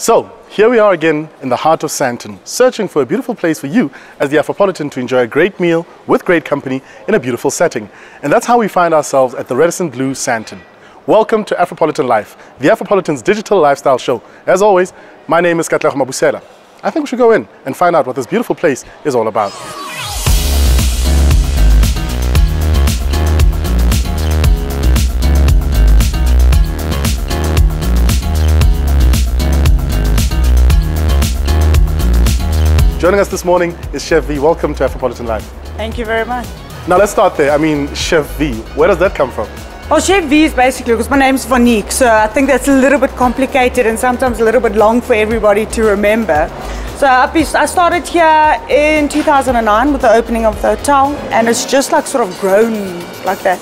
So, here we are again in the heart of Sandton, searching for a beautiful place for you as the Afropolitan to enjoy a great meal with great company in a beautiful setting. And that's how we find ourselves at the Radisson Blue Sandton. Welcome to Afropolitan Life, the Afropolitan's digital lifestyle show. As always, my name is Katlego Mabusela. I think we should go in and find out what this beautiful place is all about. Joining us this morning is Chef V. Welcome to Afropolitan Life. Thank you very much. Now let's start there. I mean, Chef V, where does that come from? Well, Chef V is basically, because my name's Vonique, so I think that's a little bit complicated and sometimes a little bit long for everybody to remember. So I started here in 2009 with the opening of the hotel, and it's just like sort of grown like that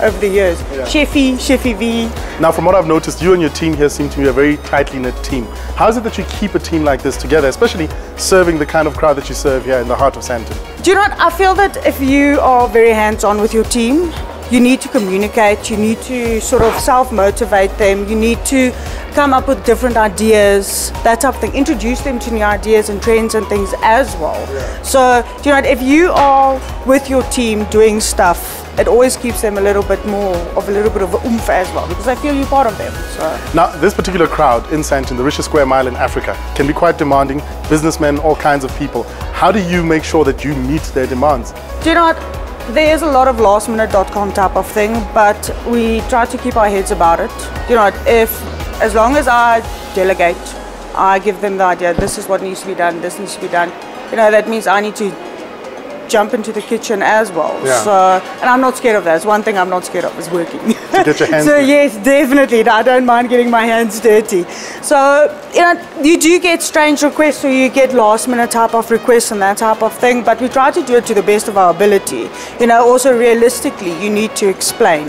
over the years. Yeah. Chefy V. Now, from what I've noticed, you and your team here seem to be a very tightly knit team. How is it that you keep a team like this together, especially serving the kind of crowd that you serve here in the heart of Sandton? Do you know what? I feel that if you are very hands-on with your team, you need to communicate, you need to sort of self-motivate them, you need to come up with different ideas, that type of thing, introduce them to new ideas and trends and things as well. Yeah. So, do you know, if you are with your team doing stuff, it always keeps them a little bit of a oomph as well, because I feel you're part of them. So. Now, this particular crowd in Sandton, the richest square mile in Africa, can be quite demanding, businessmen, all kinds of people. How do you make sure that you meet their demands? Do you know what? There is a lot of lastminute.com type of thing, but we try to keep our heads about it. You know, as long as I delegate, I give them the idea, this is what needs to be done, this needs to be done. You know, that means I need to jump into the kitchen as well. Yeah. So, and I'm not scared of that. It's one thing I'm not scared of is working. To get your hands so dirty. Yes, definitely. I don't mind getting my hands dirty. So, you know, you do get strange requests, or you get last minute type of requests and that type of thing, but we try to do it to the best of our ability. You know, also realistically, you need to explain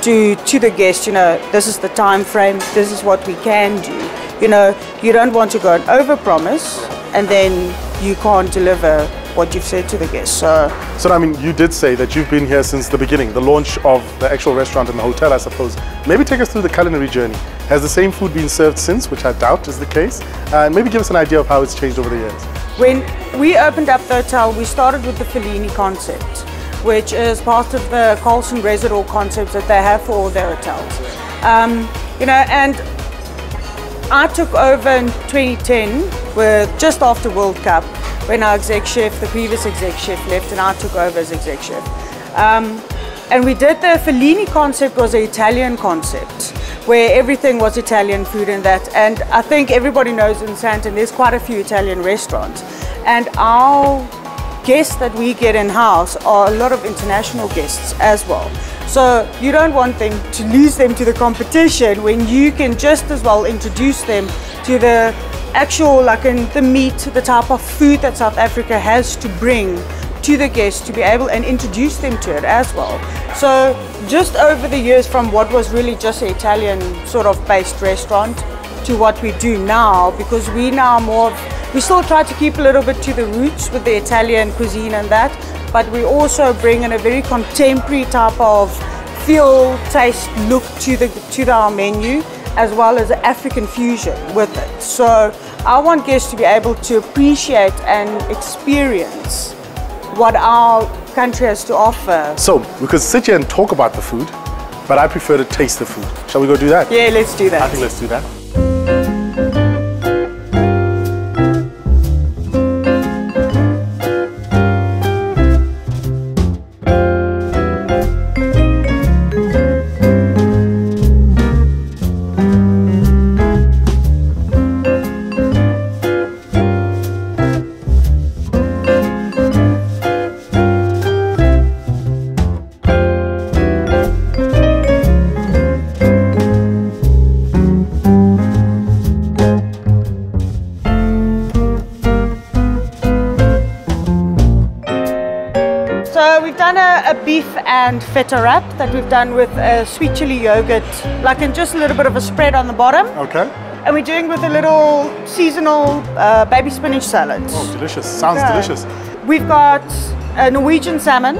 to the guest, you know, this is the time frame, this is what we can do. You know, you don't want to go and overpromise and then you can't deliver what you've said to the guests. So I mean, you did say that you've been here since the beginning, the launch of the actual restaurant and the hotel, I suppose. Maybe take us through the culinary journey. Has the same food been served since, which I doubt is the case? And maybe give us an idea of how it's changed over the years. When we opened up the hotel, we started with the Fellini concept, which is part of the Carlson Residor concepts that they have for all their hotels. You know, and I took over in 2010, with just after World Cup, when our exec chef, the previous exec chef left, and I took over as exec chef. And we did the Fellini concept was an Italian concept, where everything was Italian food and that. And I think everybody knows in Sandton there's quite a few Italian restaurants. And our guests that we get in-house are a lot of international guests as well. So you don't want them to lose them to the competition when you can just as well introduce them to the actual, like in the meat, the type of food that South Africa has to bring to the guests to be able and introduce them to it as well. So just over the years, from what was really just an Italian sort of based restaurant to what we do now, because we now we still try to keep a little bit to the roots with the Italian cuisine and that, but we also bring in a very contemporary type of feel, taste, look to our menu, as well as the African fusion with it. So I want guests to be able to appreciate and experience what our country has to offer. So we could sit here and talk about the food, but I prefer to taste the food. Shall we go do that? Yeah, let's do that. I think let's do that. So we've done a beef and feta wrap that we've done with a sweet chili yogurt, like in just a little bit of a spread on the bottom. Okay. And we're doing with a little seasonal baby spinach salad. Oh, delicious. Sounds delicious. We've got a Norwegian salmon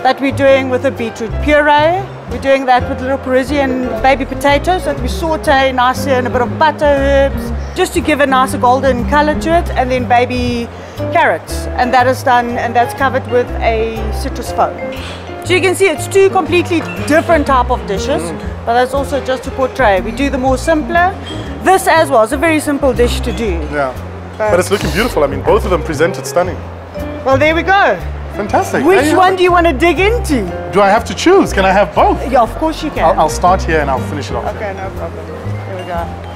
that we're doing with a beetroot puree. We're doing that with little Parisian baby potatoes that we saute nicely in a bit of butter, herbs. just to give a nicer golden color to it, and then baby carrots, and that is done, and that's covered with a citrus foam. So you can see it's two completely different type of dishes, but that's also just to portray. We do the more simpler. This as well is a very simple dish to do. Yeah, but it's looking beautiful. I mean, both of them presented stunning. Well, there we go. Fantastic. Which one do you want to dig into? Do I have to choose? Can I have both? Yeah, of course you can. I'll start here and I'll finish it off. Okay, no problem. Here we go.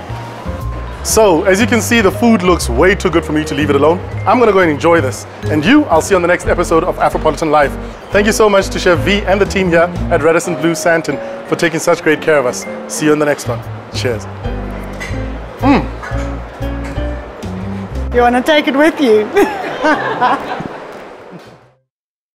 So, as you can see, the food looks way too good for me to leave it alone. I'm going to go and enjoy this. And you, I'll see you on the next episode of Afropolitan Live. Thank you so much to Chef V and the team here at Radisson Blue Santon for taking such great care of us. See you in the next one. Cheers. You want to take it with you?